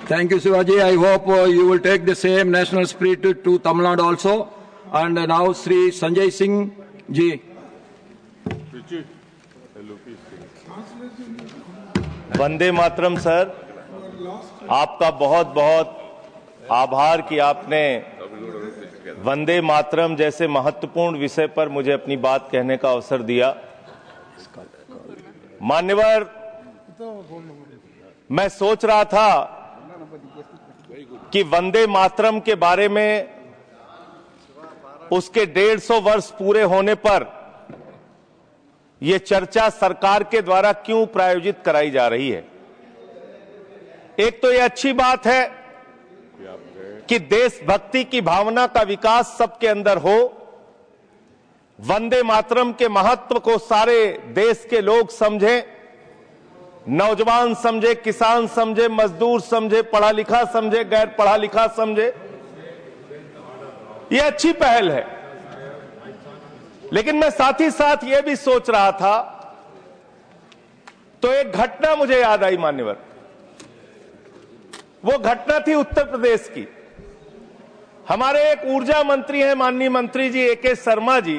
Thank you, Shivaji. I hope you will take the same national spirit to Tamil Nadu also. And now, Sri Sanjay Singh ji. Vande Mataram sir, आपका बहुत बहुत आभार कि आपने वंदे मातरम जैसे महत्वपूर्ण विषय पर मुझे अपनी बात कहने का अवसर दिया। मान्यवर, मैं सोच रहा था कि वंदे मातरम के बारे में उसके 150 वर्ष पूरे होने पर यह चर्चा सरकार के द्वारा क्यों प्रायोजित कराई जा रही है। एक तो यह अच्छी बात है कि देशभक्ति की भावना का विकास सबके अंदर हो। वंदे मातरम के महत्व को सारे देश के लोग समझें, नौजवान समझे, किसान समझे, मजदूर समझे, पढ़ा लिखा समझे, गैर पढ़ा लिखा समझे। यह अच्छी पहल है, लेकिन मैं साथ ही साथ यह भी सोच रहा था तो एक घटना मुझे याद आई मान्यवर। वो घटना थी उत्तर प्रदेश की। हमारे एक ऊर्जा मंत्री हैं माननीय मंत्री जी ए.के. शर्मा जी,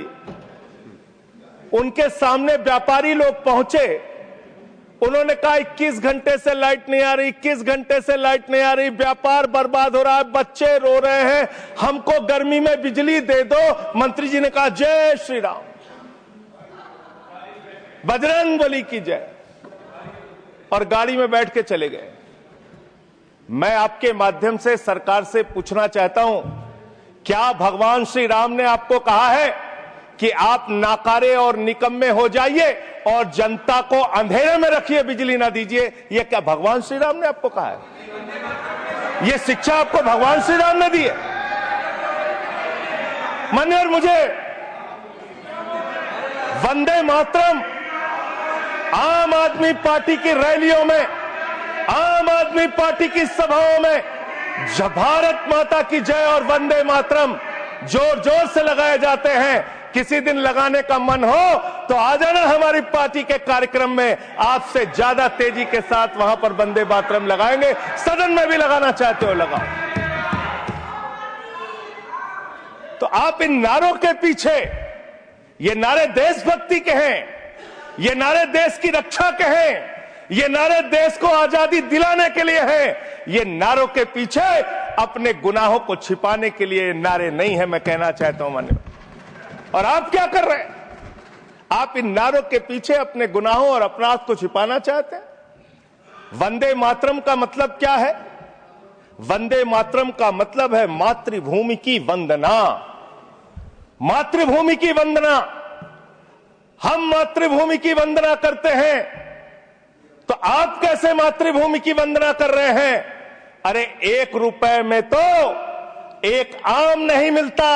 उनके सामने व्यापारी लोग पहुंचे। उन्होंने कहा 21 घंटे से लाइट नहीं आ रही, 21 घंटे से लाइट नहीं आ रही, व्यापार बर्बाद हो रहा है, बच्चे रो रहे हैं, हमको गर्मी में बिजली दे दो। मंत्री जी ने कहा जय श्री राम, बजरंग बली की जय, और गाड़ी में बैठ के चले गए। मैं आपके माध्यम से सरकार से पूछना चाहता हूं, क्या भगवान श्री राम ने आपको कहा है कि आप नाकारे और निकम्मे हो जाइए और जनता को अंधेरे में रखिए, बिजली ना दीजिए? यह क्या भगवान श्री राम ने आपको कहा है? यह शिक्षा आपको भगवान श्री राम ने दी है? मान्यवर, मुझे वंदे मातरम आम आदमी पार्टी की रैलियों में, आम आदमी पार्टी की सभाओं में जब भारत माता की जय और वंदे मातरम जोर जोर से लगाए जाते हैं। किसी दिन लगाने का मन हो तो आ जाना हमारी पार्टी के कार्यक्रम में, आपसे ज्यादा तेजी के साथ वहां पर वंदे मातरम लगाएंगे। सदन में भी लगाना चाहते हो लगाओ। तो आप इन नारों के पीछे, ये नारे देशभक्ति के हैं, ये नारे देश की रक्षा के हैं, ये नारे देश को आजादी दिलाने के लिए हैं। ये नारों के पीछे अपने गुनाहों को छिपाने के लिए नारे नहीं है, मैं कहना चाहता हूं माननीय। और आप क्या कर रहे हैं? आप इन नारों के पीछे अपने गुनाहों और अपराध को छिपाना चाहते हैं। वंदे मातरम का मतलब क्या है? वंदे मातरम का मतलब है मातृभूमि की वंदना। मातृभूमि की वंदना। हम मातृभूमि की वंदना करते हैं, तो आप कैसे मातृभूमि की वंदना कर रहे हैं? अरे 1 रुपए में तो एक आम नहीं मिलता।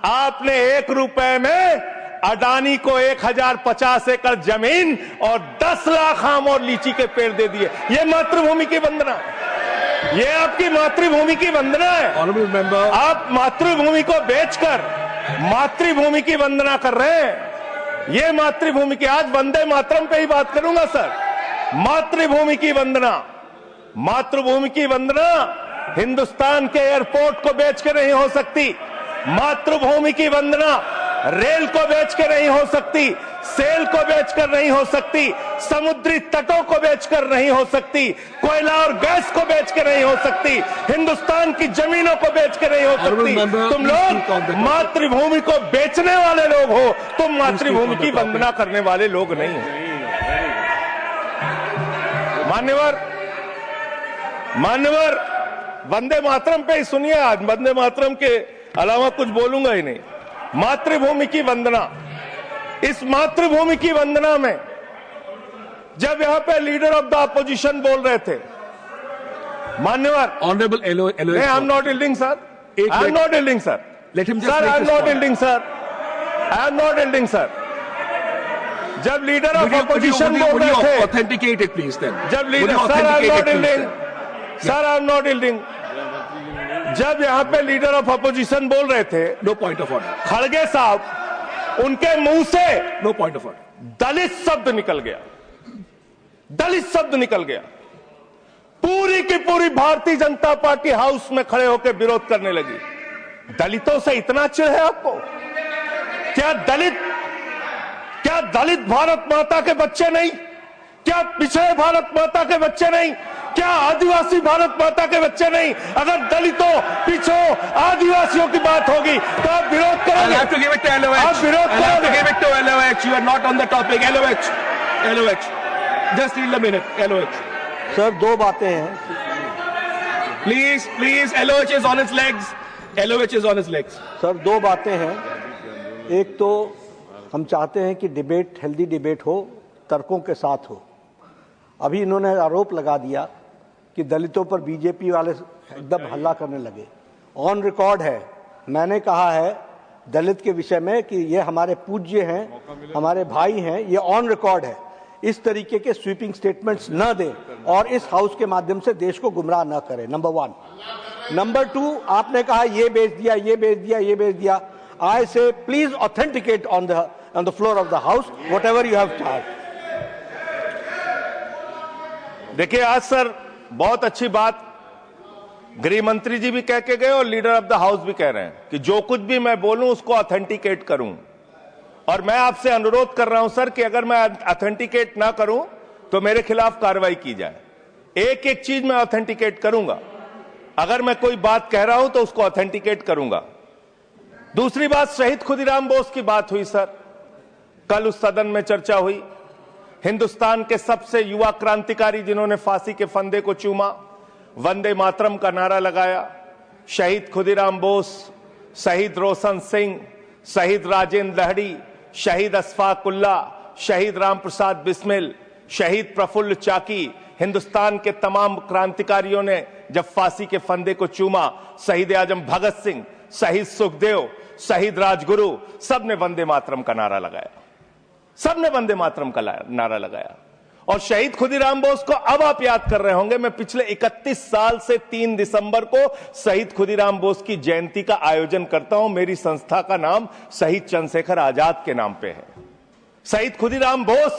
आपने 1 रुपए में अडानी को 1050 एकड़ जमीन और 10 लाख आम और लीची के पेड़ दे दिए। ये मातृभूमि की वंदना, ये आपकी मातृभूमि की वंदना है। आप मातृभूमि को बेचकर मातृभूमि की वंदना कर रहे हैं। ये मातृभूमि की, आज वंदे मातरम पे ही बात करूंगा सर। मातृभूमि की वंदना, मातृभूमि की वंदना हिंदुस्तान के एयरपोर्ट को बेच के नहीं हो सकती। मातृभूमि की वंदना रेल को बेच के नहीं हो सकती, सेल को बेचकर नहीं हो सकती, समुद्री तटों को बेचकर नहीं हो सकती, कोयला और गैस को बेच के नहीं हो सकती, हिंदुस्तान की जमीनों को बेच के नहीं हो सकती। तुम लोग मातृभूमि को बेचने वाले लोग हो, तुम मातृभूमि की वंदना करने वाले लोग नहीं हो। मान्यवर, वंदे मातरम पे ही सुनिए। आज वंदे मातरम के अलावा कुछ बोलूंगा ही नहीं। मातृभूमि की वंदना, इस मातृभूमि की वंदना में जब यहां पे लीडर ऑफ द अपोजिशन बोल रहे थे, मान्यवर, honourable I am not yielding sir, I am not yielding sir, sir I am not yielding sir, I am not yielding sir. जब लीडर ऑफ अपोजिशन बोल रहे थे, ऑथेंटिकेट इट प्लीज देन। जब leader, sir I am not yielding, sir I am not yielding. जब यहां पे leader of opposition बोल रहे थे, नो पॉइंट ऑफ ऑर्डर, खड़गे साहब, उनके मुंह से नो पॉइंट ऑफ ऑर्डर, दलित शब्द निकल गया, दलित शब्द निकल गया। पूरी की पूरी भारतीय जनता पार्टी हाउस में खड़े होकर विरोध करने लगी। दलितों से इतना चिढ़ है आपको? क्या दलित भारत माता के बच्चे नहीं? क्या पिछड़े भारत माता के बच्चे नहीं? क्या आदिवासी भारत माता के बच्चे नहीं? अगर दलितों, पिछड़ों, आदिवासियों की बात होगी तो आप विरोध करोगे? I'll have to give it to LOH. आप विरोध I'll have to करोगे? give it to LOH. You are not on the topic. LOH. Just need a minute. LOH. Sir दो बातें हैं। Please. LOH is on its legs. LOH is on its legs. Sir दो बातें हैं। एक तो हम चाहते हैं कि डिबेट, हेल्दी डिबेट हो, तर्कों के साथ हो। अभी इन्होंने आरोप लगा दिया कि दलितों पर बीजेपी वाले एकदम हल्ला करने लगे। ऑन रिकॉर्ड है, मैंने कहा है दलित के विषय में कि ये हमारे पूज्य हैं, हमारे भाई हैं, ये ऑन रिकॉर्ड है। इस तरीके के स्वीपिंग स्टेटमेंट्स न दें और इस हाउस के माध्यम से देश को गुमराह न करें, नंबर 1। नंबर 2, आपने कहा ये बेच दिया, ये बेच दिया, ये बेच दिया। आई से please authenticate on the floor of the house whatever you have charge. देखिए आज सर बहुत अच्छी बात गृह मंत्री जी भी कह के गए और लीडर ऑफ द हाउस भी कह रहे हैं कि जो कुछ भी मैं बोलूं उसको ऑथेंटिकेट करूं। और मैं आपसे अनुरोध कर रहा हूं सर कि अगर मैं ऑथेंटिकेट ना करूं तो मेरे खिलाफ कार्रवाई की जाए। एक एक चीज मैं ऑथेंटिकेट करूंगा। अगर मैं कोई बात कह रहा हूं तो उसको ऑथेंटिकेट करूंगा। दूसरी बात, शहीद खुदीराम बोस की बात हुई सर, कल उस सदन में चर्चा हुई। हिंदुस्तान के सबसे युवा क्रांतिकारी जिन्होंने फांसी के फंदे को चूमा, वंदे मातरम का नारा लगाया। शहीद खुदीराम बोस, शहीद रोशन सिंह, शहीद राजेंद्र लहड़ी, शहीद अशफाक उल्ला, शहीद राम प्रसाद बिस्मिल, शहीद प्रफुल्ल चाकी, हिंदुस्तान के तमाम क्रांतिकारियों ने जब फांसी के फंदे को चूमा, शहीद आजम भगत सिंह, शहीद सुखदेव, शहीद राजगुरु, सबने वंदे मातरम का नारा लगाया। सबने वंदे मातरम का नारा लगाया। और शहीद खुदीराम बोस को अब आप याद कर रहे होंगे, मैं पिछले 31 साल से 3 दिसंबर को शहीद खुदीराम बोस की जयंती का आयोजन करता हूं। मेरी संस्था का नाम शहीद चंद्रशेखर आजाद के नाम पे है। शहीद खुदीराम बोस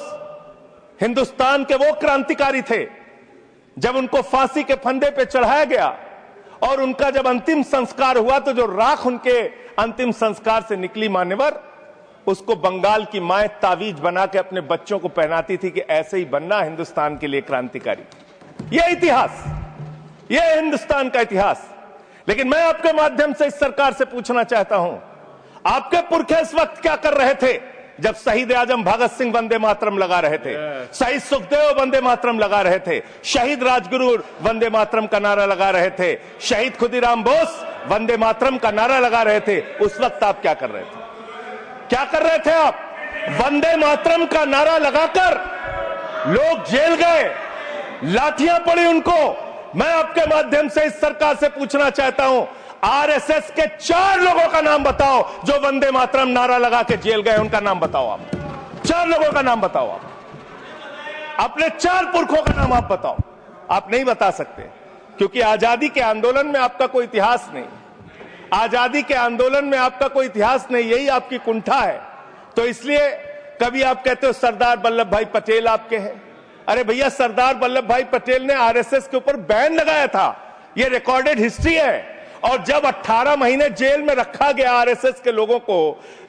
हिंदुस्तान के वो क्रांतिकारी थे, जब उनको फांसी के फंदे पे चढ़ाया गया और उनका जब अंतिम संस्कार हुआ तो जो राख उनके अंतिम संस्कार से निकली मान्यवर, उसको बंगाल की माए तावीज बना के अपने बच्चों को पहनाती थी कि ऐसे ही बनना हिंदुस्तान के लिए क्रांतिकारी। यह इतिहास, यह हिंदुस्तान का इतिहास। लेकिन मैं आपके माध्यम से इस सरकार से पूछना चाहता हूं, आपके पुरखे इस वक्त क्या कर रहे थे जब शहीद आजम भगत सिंह वंदे मातरम लगा रहे थे, शहीद सुखदेव वंदे मातरम लगा रहे थे, शहीद राजगुरु वंदे मातरम का नारा लगा रहे थे, शहीद खुदीराम बोस वंदे मातरम का नारा लगा रहे थे। उस वक्त आप क्या कर रहे थे? क्या कर रहे थे आप? वंदे मातरम का नारा लगाकर लोग जेल गए, लाठियां पड़ी उनको। मैं आपके माध्यम से इस सरकार से पूछना चाहता हूं, आरएसएस के 4 लोगों का नाम बताओ जो वंदे मातरम नारा लगा के जेल गए, उनका नाम बताओ आप। 4 लोगों का नाम बताओ आप, अपने 4 पुरखों का नाम आप बताओ। आप नहीं बता सकते क्योंकि आजादी के आंदोलन में आपका कोई इतिहास नहीं। आजादी के आंदोलन में आपका कोई इतिहास नहीं, यही आपकी कुंठा है। तो इसलिए कभी आप कहते हो सरदार वल्लभ भाई पटेल आपके हैं। अरे भैया, सरदार वल्लभ भाई पटेल ने आरएसएस के ऊपर बैन लगाया था, यह रिकॉर्डेड हिस्ट्री है। और जब 18 महीने जेल में रखा गया आरएसएस के लोगों को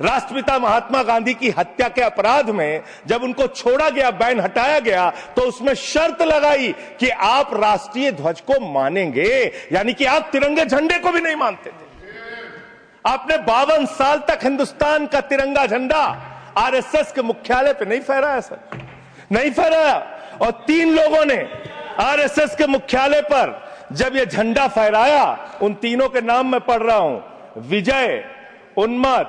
राष्ट्रपिता महात्मा गांधी की हत्या के अपराध में, जब उनको छोड़ा गया, बैन हटाया गया, तो उसमें शर्त लगाई कि आप राष्ट्रीय ध्वज को मानेंगे, यानी कि आप तिरंगे झंडे को भी नहीं मानते थे। आपने 52 साल तक हिंदुस्तान का तिरंगा झंडा आरएसएस के मुख्यालय पे नहीं फहराया सर, नहीं फहराया। और 3 लोगों ने आरएसएस के मुख्यालय पर जब ये झंडा फहराया, उन तीनों के नाम मैं पढ़ रहा हूं, विजय, उन्मत,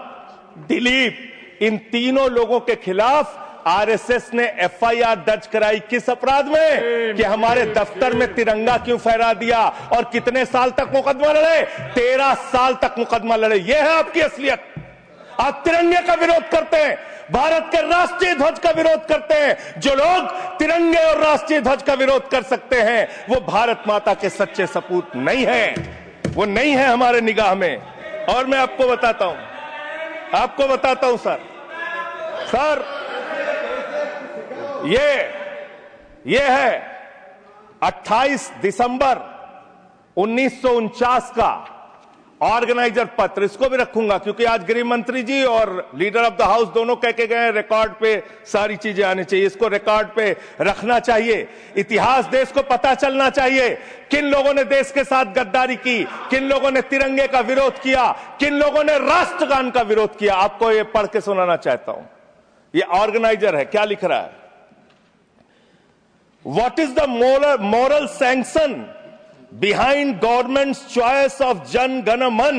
दिलीप, इन तीनों लोगों के खिलाफ आरएसएस ने एफआईआर दर्ज कराई। किस अपराध में? कि हमारे दफ्तर में तिरंगा क्यों फहरा दिया। और कितने साल तक मुकदमा लड़े? 13 साल तक मुकदमा लड़े। यह है आपकी असलियत। आप तिरंगे का विरोध करते हैं, भारत के राष्ट्रीय ध्वज का विरोध करते हैं। जो लोग तिरंगे और राष्ट्रीय ध्वज का विरोध कर सकते हैं, वो भारत माता के सच्चे सपूत नहीं है, वो नहीं है हमारे निगाह में। और मैं आपको बताता हूं सर, ये है 28 दिसंबर 1949 का ऑर्गेनाइजर पत्र, इसको भी रखूंगा क्योंकि आज गृह मंत्री जी और लीडर ऑफ द हाउस दोनों कह के गए रिकॉर्ड पे सारी चीजें आनी चाहिए, इसको रिकॉर्ड पे रखना चाहिए। इतिहास देश को पता चलना चाहिए किन लोगों ने देश के साथ गद्दारी की, किन लोगों ने तिरंगे का विरोध किया, किन लोगों ने राष्ट्रगान का विरोध किया। आपको ये पढ़ के सुनाना चाहता हूं, ये ऑर्गेनाइजर है, क्या लिख रहा है। What is the moral sanction behind government's choice of Jan Gana Man,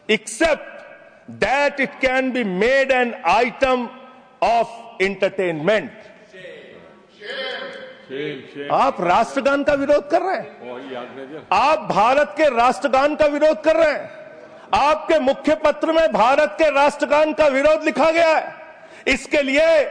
except that it can be made an item of entertainment. आप राष्ट्रगान का विरोध कर रहे हैं, आप भारत के राष्ट्रगान का विरोध कर रहे हैं। आपके मुख्य पत्र में भारत के राष्ट्रगान का विरोध लिखा गया है। इसके लिए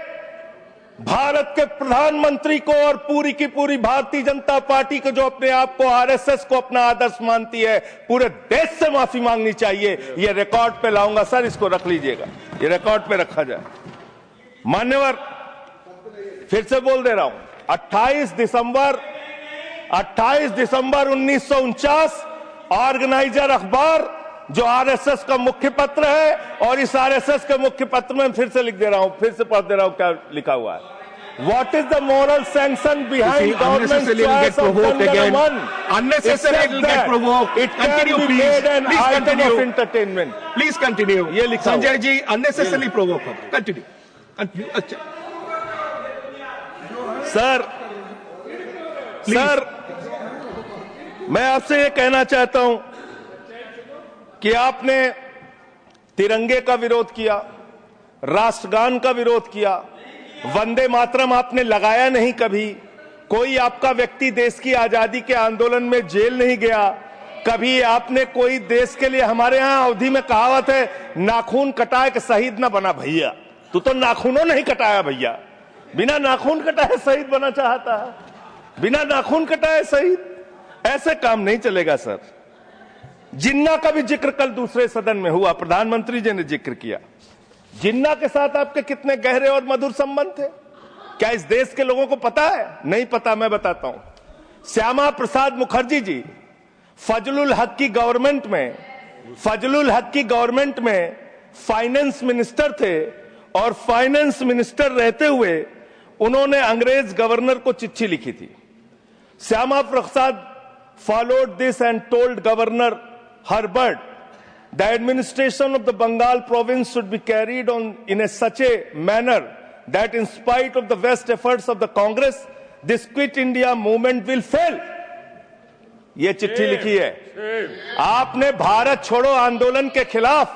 भारत के प्रधानमंत्री को और पूरी की पूरी भारतीय जनता पार्टी को, जो अपने आप को आरएसएस को अपना आदर्श मानती है, पूरे देश से माफी मांगनी चाहिए। ये रिकॉर्ड पे लाऊंगा सर, इसको रख लीजिएगा, ये रिकॉर्ड पे रखा जाए। मान्यवर, फिर से बोल दे रहा हूं, 28 दिसंबर 1949 ऑर्गेनाइजर अखबार, जो आरएसएस का मुख्य पत्र है, और इस आरएसएस के मुख्य पत्र में फिर से लिख दे रहा हूं, फिर से पढ़ दे रहा हूं क्या लिखा हुआ है। What is the moral sanction behind government's choice of Jan Gana Man? Unnecessarily it will get provoked. It can be made an item of entertainment. Please continue. ये लिखा हुआ। Sanjay ji unnecessarily provoke. Continue. अच्छा। सर, मैं आपसे ये कहना चाहता हूं कि आपने तिरंगे का विरोध किया, राष्ट्रगान का विरोध किया, वंदे मातरम आपने लगाया नहीं कभी। कोई आपका व्यक्ति देश की आजादी के आंदोलन में जेल नहीं गया कभी। आपने कोई देश के लिए, हमारे यहां अवधि में कहावत है, नाखून कटाए कि शहीद ना बना भैया। तू तो नाखूनों नहीं कटाया भैया, बिना नाखून कटाए शहीद बना चाहता है, बिना नाखून कटाए शहीद। ऐसे काम नहीं चलेगा सर। जिन्ना का भी जिक्र कल दूसरे सदन में हुआ, प्रधानमंत्री जी ने जिक्र किया। जिन्ना के साथ आपके कितने गहरे और मधुर संबंध थे, क्या इस देश के लोगों को पता है? नहीं पता, मैं बताता हूं। श्यामा प्रसाद मुखर्जी जी फजलुल हक की गवर्नमेंट में फाइनेंस मिनिस्टर थे, और फाइनेंस मिनिस्टर रहते हुए उन्होंने अंग्रेज गवर्नर को चिट्ठी लिखी थी। Shyama Prasad followed this and told Governor Herbert, the administration of the Bengal province should be carried on in such a manner that in spite of the best efforts of the Congress, this Quit India movement will fail. ये चिट्ठी लिखी है। आपने भारत छोड़ो आंदोलन के खिलाफ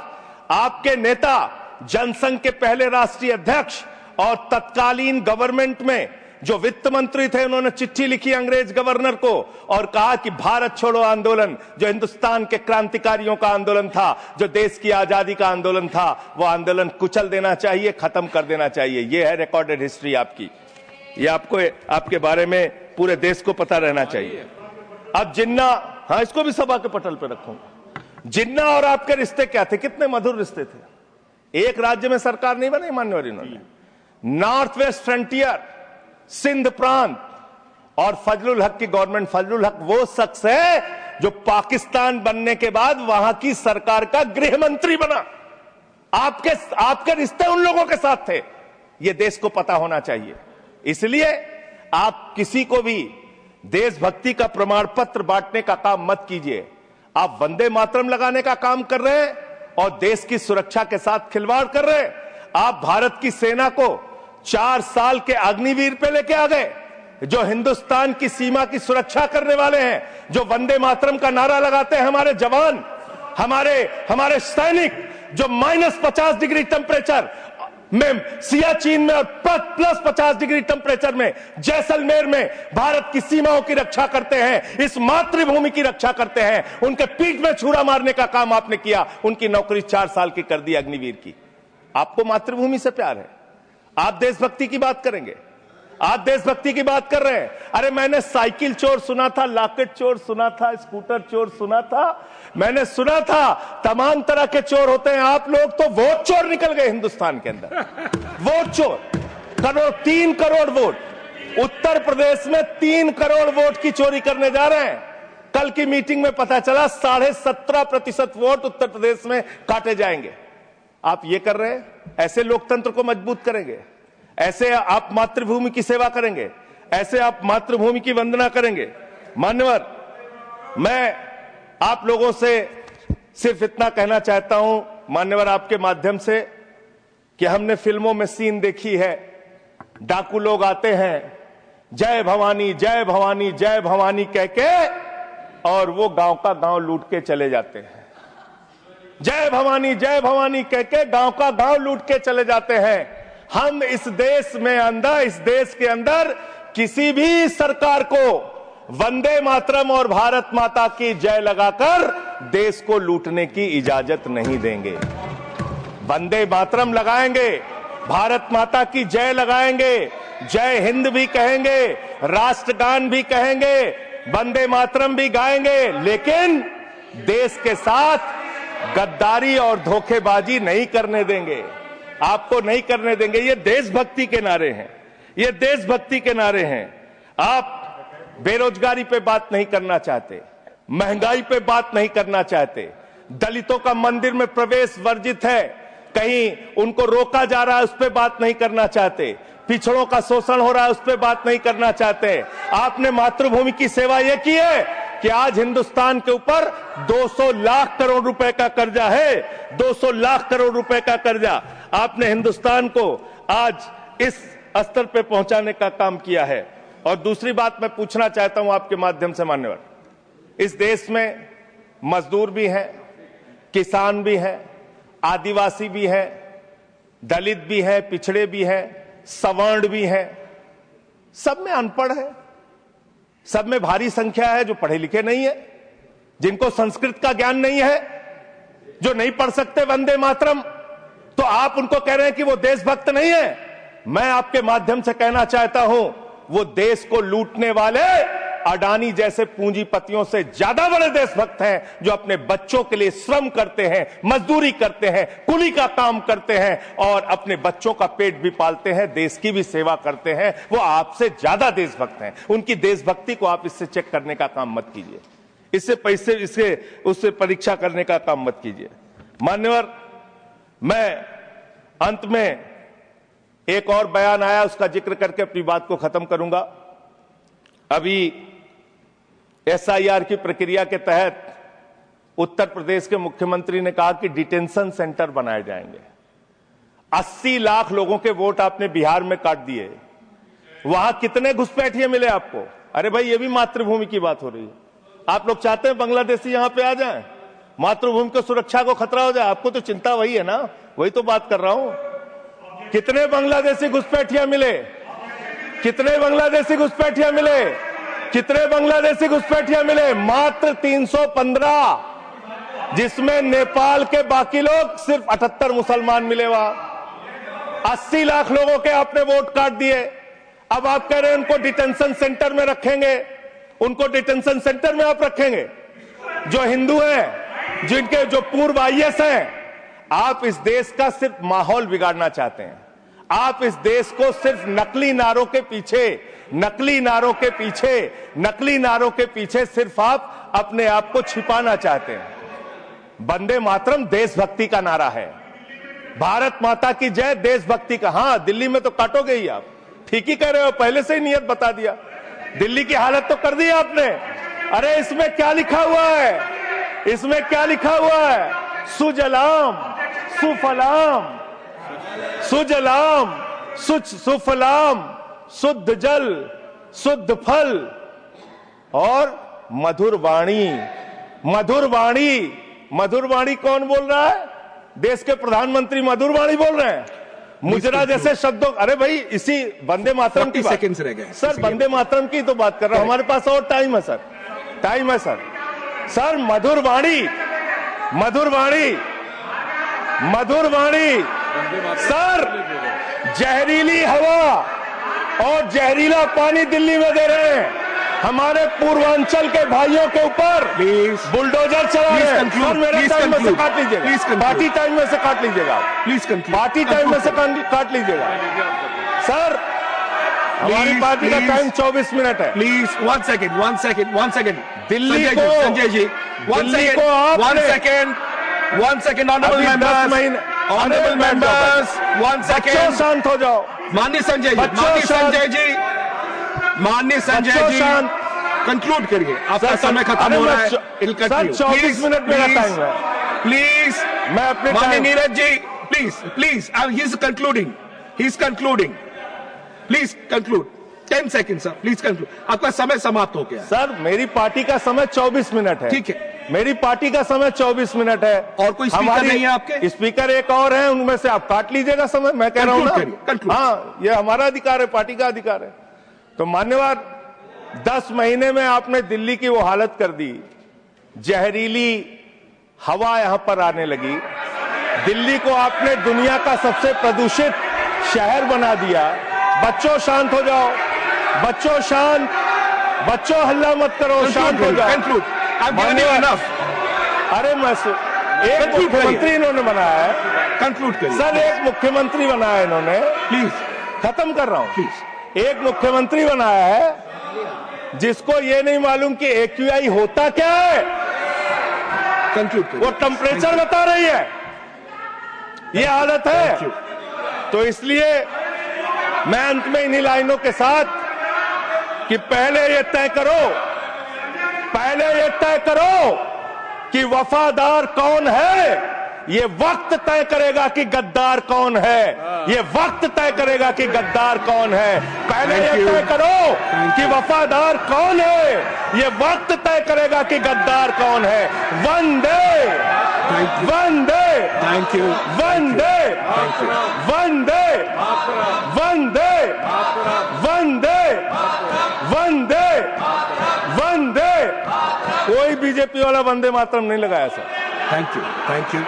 आपके नेता, जनसंघ के पहले राष्ट्रीय अध्यक्ष और तत्कालीन गवर्नमेंट में जो वित्त मंत्री थे, उन्होंने चिट्ठी लिखी अंग्रेज गवर्नर को और कहा कि भारत छोड़ो आंदोलन, जो हिंदुस्तान के क्रांतिकारियों का आंदोलन था, जो देश की आजादी का आंदोलन था, वो आंदोलन कुचल देना चाहिए, खत्म कर देना चाहिए। ये है रिकॉर्डेड हिस्ट्री आपकी। ये आपको, आपके बारे में पूरे देश को पता रहना चाहिए। अब जिन्ना, हाँ, इसको भी सभा के पटल पर रखूंगा। जिन्ना और आपके रिश्ते क्या थे? कितने मधुर रिश्ते थे। एक राज्य में सरकार नहीं बनाई मान्यवर इन्होंने, नॉर्थ वेस्ट फ्रंटियर, सिंध प्रांत और फजलुल हक की गवर्नमेंट। फजलुल हक वो शख्स है जो पाकिस्तान बनने के बाद वहां की सरकार का गृह मंत्री बना। आपके रिश्ते उन लोगों के साथ थे, ये देश को पता होना चाहिए। इसलिए आप किसी को भी देशभक्ति का प्रमाण पत्र बांटने का काम मत कीजिए। आप वंदे मातरम लगाने का काम कर रहे हैं और देश की सुरक्षा के साथ खिलवाड़ कर रहे हैं। आप भारत की सेना को 4 साल के अग्निवीर पे लेके आ गए, जो हिंदुस्तान की सीमा की सुरक्षा करने वाले हैं, जो वंदे मातरम का नारा लगाते हैं हमारे जवान, हमारे सैनिक, जो -50 डिग्री टेम्परेचर में सियाचिन में और +50 डिग्री टेम्परेचर में जैसलमेर में भारत की सीमाओं की रक्षा करते हैं, इस मातृभूमि की रक्षा करते हैं। उनके पीठ में छुरा मारने का काम आपने किया, उनकी नौकरी 4 साल की कर दी अग्निवीर की। आपको मातृभूमि से प्यार है, आप देशभक्ति की बात करेंगे, आप देशभक्ति की बात कर रहे हैं। अरे मैंने साइकिल चोर सुना था, लॉकेट चोर सुना था, स्कूटर चोर सुना था, मैंने सुना था तमाम तरह के चोर होते हैं। आप लोग तो वोट चोर निकल गए हिंदुस्तान के अंदर। वोट चोर, 3 करोड़ वोट, उत्तर प्रदेश में 3 करोड़ वोट की चोरी करने जा रहे हैं। कल की मीटिंग में पता चला 17.5% वोट उत्तर प्रदेश में काटे जाएंगे। आप ये कर रहे हैं, ऐसे लोकतंत्र को मजबूत करेंगे? ऐसे आप मातृभूमि की सेवा करेंगे? ऐसे आप मातृभूमि की वंदना करेंगे? मान्यवर, मैं आप लोगों से सिर्फ इतना कहना चाहता हूं मान्यवर, आपके माध्यम से, कि हमने फिल्मों में सीन देखी है, डाकू लोग आते हैं, जय भवानी जय भवानी जय भवानी कह के, और वो गांव का गांव लूट के चले जाते हैं। जय भवानी कह के गांव का गांव लूट के चले जाते हैं। हम इस देश के अंदर किसी भी सरकार को वंदे मातरम और भारत माता की जय लगाकर देश को लूटने की इजाजत नहीं देंगे। वंदे मातरम लगाएंगे, भारत माता की जय लगाएंगे, जय हिंद भी कहेंगे, राष्ट्रगान भी कहेंगे, वंदे मातरम भी गाएंगे, लेकिन देश के साथ गद्दारी और धोखेबाजी नहीं करने देंगे। आपको नहीं करने देंगे। ये देशभक्ति के नारे हैं, ये देशभक्ति के नारे हैं। आप बेरोजगारी पे बात नहीं करना चाहते, महंगाई पे बात नहीं करना चाहते, दलितों का मंदिर में प्रवेश वर्जित है, कहीं उनको रोका जा रहा है, उस पर बात नहीं करना चाहते, पिछड़ों का शोषण हो रहा है, उस पर बात नहीं करना चाहते। आपने मातृभूमि की सेवा यह की है कि आज हिंदुस्तान के ऊपर 200 लाख करोड़ रुपए का कर्जा है, 200 लाख करोड़ रुपए का कर्जा। आपने हिंदुस्तान को आज इस स्तर पे पहुंचाने का काम किया है। और दूसरी बात मैं पूछना चाहता हूं आपके माध्यम से मान्यवर, इस देश में मजदूर भी हैं, किसान भी हैं, आदिवासी भी हैं, दलित भी हैं, पिछड़े भी हैं, सवर्ण भी हैं, सब में अनपढ़ है, सब में भारी संख्या है जो पढ़े लिखे नहीं है, जिनको संस्कृत का ज्ञान नहीं है, जो नहीं पढ़ सकते वंदे मातरम। तो आप उनको कह रहे हैं कि वो देशभक्त नहीं है। मैं आपके माध्यम से कहना चाहता हूं, वो देश को लूटने वाले अडानी जैसे पूंजीपतियों से ज्यादा बड़े देशभक्त हैं, जो अपने बच्चों के लिए श्रम करते हैं, मजदूरी करते हैं, कुली का काम करते हैं और अपने बच्चों का पेट भी पालते हैं, देश की भी सेवा करते हैं। वो आपसे ज्यादा देशभक्त हैं। उनकी देशभक्ति को आप इससे चेक करने का काम मत कीजिए, उससे परीक्षा करने का काम मत कीजिए। मान्यवर, मैं अंत में एक और बयान आया, उसका जिक्र करके अपनी बात को खत्म करूंगा। अभी SIR की प्रक्रिया के तहत उत्तर प्रदेश के मुख्यमंत्री ने कहा कि डिटेंशन सेंटर बनाए जाएंगे। 80 लाख लोगों के वोट आपने बिहार में काट दिए, वहां कितने घुसपैठिए मिले आपको? अरे भाई, ये भी मातृभूमि की बात हो रही है। आप लोग चाहते हैं बांग्लादेशी यहां पे आ जाएं, मातृभूमि को सुरक्षा को खतरा हो जाए? आपको तो चिंता वही है ना, वही तो बात कर रहा हूं। कितने बांग्लादेशी घुसपैठिया मिले? कितने बांग्लादेशी घुसपैठिया मिले? कितने बांग्लादेशी घुसपैठिया मिले? मात्र 315, जिसमें नेपाल के बाकी लोग सिर्फ 78 मुसलमान मिले। वहां 80 लाख लोगों के आपने वोट काट दिए। अब आप कह रहे हैं उनको डिटेंशन सेंटर में रखेंगे। उनको डिटेंशन सेंटर में आप रखेंगे जो हिंदू हैं, जिनके जो पूर्व IAS हैं। आप इस देश का सिर्फ माहौल बिगाड़ना चाहते हैं। आप इस देश को सिर्फ नकली नारों के पीछे सिर्फ आप अपने आप को छिपाना चाहते हैं। वंदे मातरम देशभक्ति का नारा है, भारत माता की जय देशभक्ति का। हां, दिल्ली में तो काटोगे ही आप, ठीक ही कह रहे हो, पहले से ही नियत बता दिया। दिल्ली की हालत तो कर दी आपने। अरे इसमें क्या लिखा हुआ है? इसमें क्या लिखा हुआ है? सुजलाम सुफलाम, सुजलाम सुफलाम, शुद्ध जल शुद्ध फल और मधुर वाणी। मधुर वाणी, मधुर वाणी कौन बोल रहा है? देश के प्रधानमंत्री मधुर वाणी बोल रहे हैं। मुजरा जैसे शब्दों, अरे भाई, इसी वंदे मातरम की सेकंड्स रह गए सर, वंदे मातरम की तो बात कर रहा हूं। हमारे पास और टाइम है सर, टाइम है सर। सर, मधुर वाणी, मधुर वाणी, मधुर वाणी। सर, जहरीली हवा और जहरीला पानी दिल्ली में दे रहे हैं। हमारे पूर्वांचल के भाइयों के ऊपर बुलडोजर चला रहे हैं। सर, मेरे टाइम में से काट लीजिएगा, पार्टी टाइम में से काट लीजिएगा, प्लीज, पार्टी टाइम में से काट लीजिएगा। सर, हमारी पार्टी का टाइम 24 मिनट है। Please 1 second. दिल्ली संजय को जी, संजय जी, 1 दिल्ली सेकंड, को 1 आपने- सेकंड, 1 सेकंड, ऑनरेबल अभी 10 मेंबर्स, महीने ऑनरेबल अरे, मेंबर्स, 1 बच्चों सेकंड। शांत हो जाओ। माननीय संजय जी, बच्चों माननीय शांत। संजय जी, माननीय संजय बच्चों जी, शांत। कंक्लूड करिए, आपका सर, समय खत्म अरे हो रहा मैं है। चौ- It'll sir, continue. 24 Please, minute मेरा please, टाइम है। प्लीज, मैं अपने माननीय time- Neeraj ji, please, he is concluding, please conclude, 10 second sir, please conclude, आपका समय समाप्त हो गया है। सर, मेरी पार्टी का समय 24 मिनट है। ठीक है। मेरी पार्टी का समय 24 मिनट है। और कोई स्पीकर नहीं है आपके? स्पीकर एक और है, उनमें से आप काट लीजिएगा समय। मैं कह रहा हूं Conclude ना, करिए, conclude। हाँ, ये हमारा अधिकार है, पार्टी का अधिकार है। तो मान्यवर, 10 महीने में आपने दिल्ली की वो हालत कर दी, जहरीली हवा यहां पर आने लगी। दिल्ली को आपने दुनिया का सबसे प्रदूषित शहर बना दिया। बच्चों शांत हो जाओ, बच्चों शांत, बच्चों हल्ला मत करो, शांत हो जाओ। कंक्लूड, अरे मैं एक Conclude मुख्यमंत्री करिए। इन्होंने बनाया है। कंक्लूड करिए सर, एक मुख्यमंत्री बनाया है इन्होंने। प्लीज, खत्म कर रहा हूं। प्लीज। एक मुख्यमंत्री बनाया है जिसको ये नहीं मालूम कि AQI होता क्या है। कंक्लूड करिए। वो टेम्परेचर बता रही है। ये आदत है। Thank you. तो इसलिए मैं अंत में इन्हीं लाइनों के साथ कि पहले ये तय करो कि वफादार कौन है। ये वक्त तय करेगा कि गद्दार कौन है। ये वक्त तय करेगा कि गद्दार कौन है। पहले Thank ये you. तय करो कि वफादार कौन है। ये वक्त तय करेगा कि गद्दार कौन है। वंदे वंदे थैंक यू, वंदे वंदे वंदे वंदे वंदे वंदे। कोई बीजेपी वाला वंदे मातरम नहीं लगाया सर। Thank you.